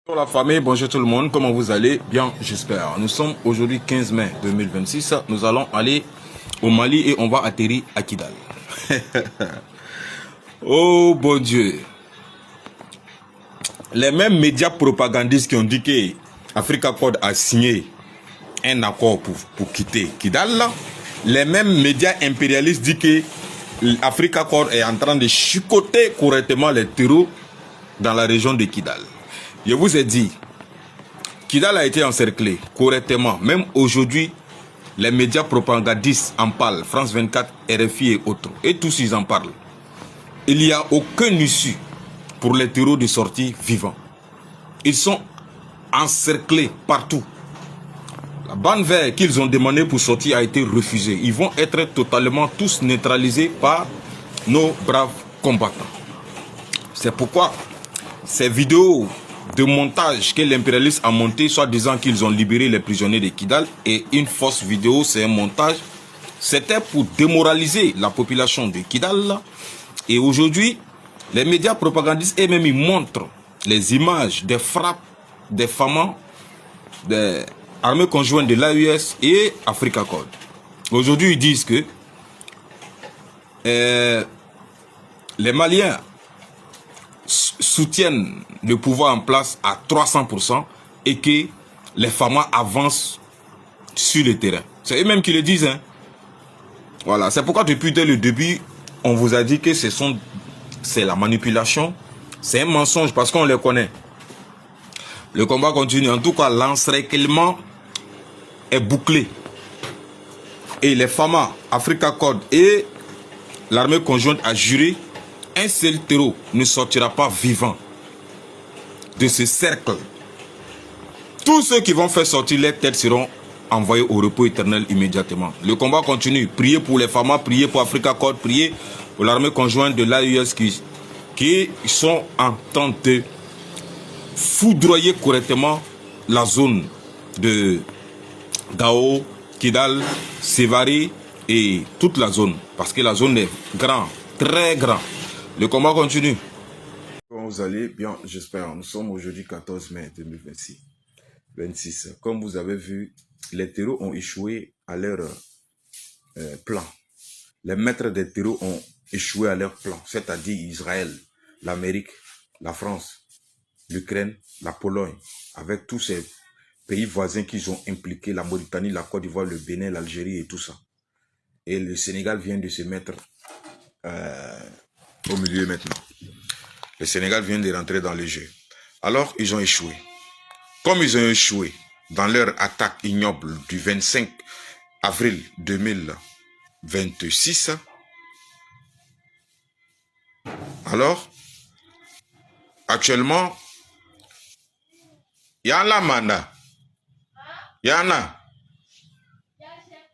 Bonjour la famille, bonjour tout le monde, comment vous allez? Bien, j'espère. Nous sommes aujourd'hui 15 mai 2026, nous allons aller au Mali et on va atterrir à Kidal. Oh bon Dieu. Les mêmes médias propagandistes qui ont dit que Africa Code a signé un accord pour quitter Kidal, là, les mêmes médias impérialistes disent que Africa Code est en train de chicoter correctement les terreaux dans la région de Kidal. Je vous ai dit, Kidal a été encerclé correctement. Même aujourd'hui, les médias propagandistes en parlent. France 24, RFI et autres. Et tous ils en parlent. Il n'y a aucun issue pour les terreaux de sortie vivants. Ils sont encerclés partout. La bande verte qu'ils ont demandé pour sortir a été refusée. Ils vont être totalement tous neutralisés par nos braves combattants. C'est pourquoi ces vidéos de montage que l'impérialiste a monté, soit disant qu'ils ont libéré les prisonniers de Kidal, et une fausse vidéo, c'est un montage. C'était pour démoraliser la population de Kidal. Et aujourd'hui, les médias propagandistes eux-mêmes ils montrent les images des frappes des femmes des armées conjointes de l'AUS et Africa Code. Aujourd'hui, ils disent que les Maliens soutiennent le pouvoir en place à 300% et que les femmes avancent sur le terrain. C'est eux-mêmes qui le disent. Hein. Voilà, c'est pourquoi depuis dès le début, on vous a dit que c'est la manipulation, c'est un mensonge parce qu'on les connaît. Le combat continue. En tout cas, l'encerclement est bouclé. Et les FAMA, Africa Code et l'armée conjointe a juré, un seul terreau ne sortira pas vivant de ce cercle. Tous ceux qui vont faire sortir les têtes seront envoyés au repos éternel immédiatement. Le combat continue. Priez pour les FAMA, priez pour Africa Code, priez pour l'armée conjointe de l'AUS qui sont en train de foudroyer correctement la zone de Gao, Kidal, Sévaré et toute la zone. Parce que la zone est grande, très grande. Le combat continue. Comment vous allez? Bien, j'espère. Nous sommes aujourd'hui 14 mai 2026. Comme vous avez vu, les terreaux ont échoué à leur plan. Les maîtres des terreaux ont échoué à leur plan, c'est-à-dire Israël, l'Amérique, la France, l'Ukraine, la Pologne, avec tous ces pays voisins qu'ils ont impliqués, la Mauritanie, la Côte d'Ivoire, le Bénin, l'Algérie et tout ça. Et le Sénégal vient de se mettre au milieu maintenant. Le Sénégal vient de rentrer dans le jeu. Alors, ils ont échoué. Comme ils ont échoué dans leur attaque ignoble du 25 avril 2026, alors, actuellement, il y a la manda. Il y en a.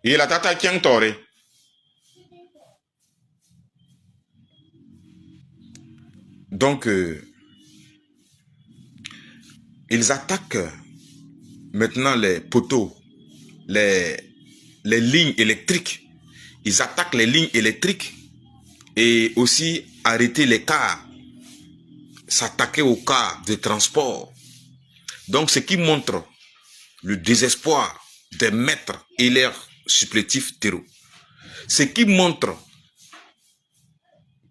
Il a tata qui tore. Donc, ils attaquent maintenant les poteaux, les lignes électriques. Ils attaquent les lignes électriques et aussi arrêter les cars, s'attaquer aux cars de transport. Donc, ce qui montre le désespoir des maîtres et leurs supplétifs terreaux. Ce qui montre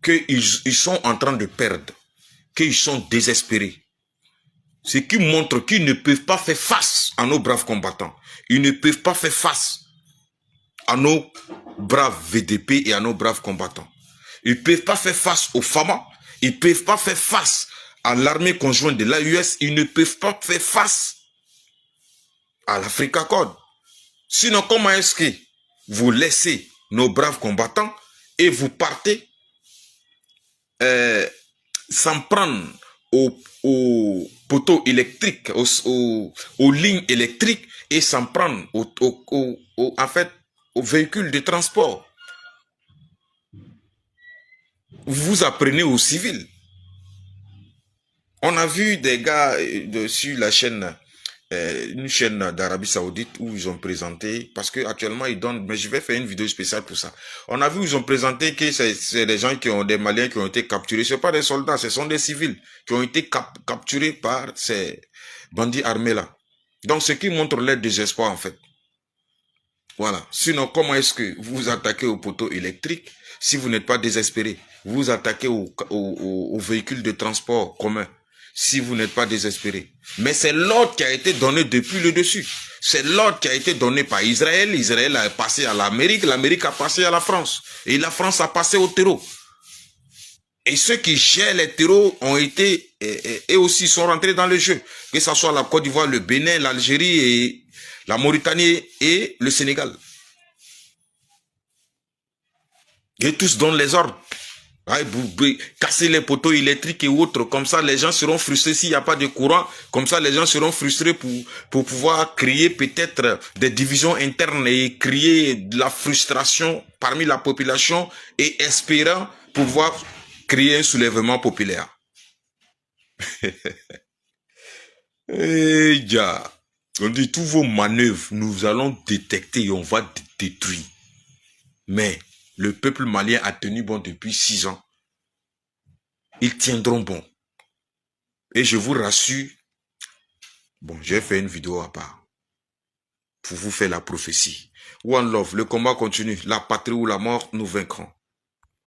qu'ils sont en train de perdre, qu'ils sont désespérés. Ce qui montre qu'ils ne peuvent pas faire face à nos braves combattants. Ils ne peuvent pas faire face à nos braves VDP et à nos braves combattants. Ils ne peuvent pas faire face aux FAMA. Ils ne peuvent pas faire face à l'armée conjointe de l'AUS. Ils ne peuvent pas faire face à l'Africa Code. Sinon, comment est-ce que vous laissez nos braves combattants et vous partez s'en prendre aux poteaux électriques, aux lignes électriques et s'en prendre en fait, aux véhicules de transport? Vous apprenez aux civils. On a vu des gars sur la chaîne une chaîne d'Arabie Saoudite où ils ont présenté, parce que actuellement ils donnent, mais je vais faire une vidéo spéciale pour ça. On a vu où ils ont présenté que c'est des gens qui ont, des Maliens qui ont été capturés. Ce ne sont pas des soldats, ce sont des civils qui ont été capturés par ces bandits armés là. Donc ce qui montre leur désespoir en fait. Voilà. Sinon, comment est-ce que vous vous attaquez au poteau électrique si vous n'êtes pas désespéré? Vous vous attaquez aux véhicules de transport commun si vous n'êtes pas désespéré. Mais c'est l'ordre qui a été donné depuis le dessus. C'est l'ordre qui a été donné par Israël. Israël a passé à l'Amérique. L'Amérique a passé à la France. Et la France a passé au terreau. Et ceux qui gèrent les terreaux ont été, et aussi sont rentrés dans le jeu. Que ce soit la Côte d'Ivoire, le Bénin, l'Algérie et la Mauritanie et le Sénégal. Et tous donnent les ordres. Casser les poteaux électriques et autres. Comme ça, les gens seront frustrés s'il n'y a pas de courant. Comme ça, les gens seront frustrés pour pouvoir créer peut-être des divisions internes et créer de la frustration parmi la population et espérant pouvoir créer un soulèvement populaire. Eh, ja. On dit tous vos manœuvres, nous allons détecter et on va détruire. Mais le peuple malien a tenu bon depuis 6 ans. Ils tiendront bon. Et je vous rassure, bon, j'ai fait une vidéo à part pour vous faire la prophétie. One love, le combat continue. La patrie ou la mort, nous vaincrons.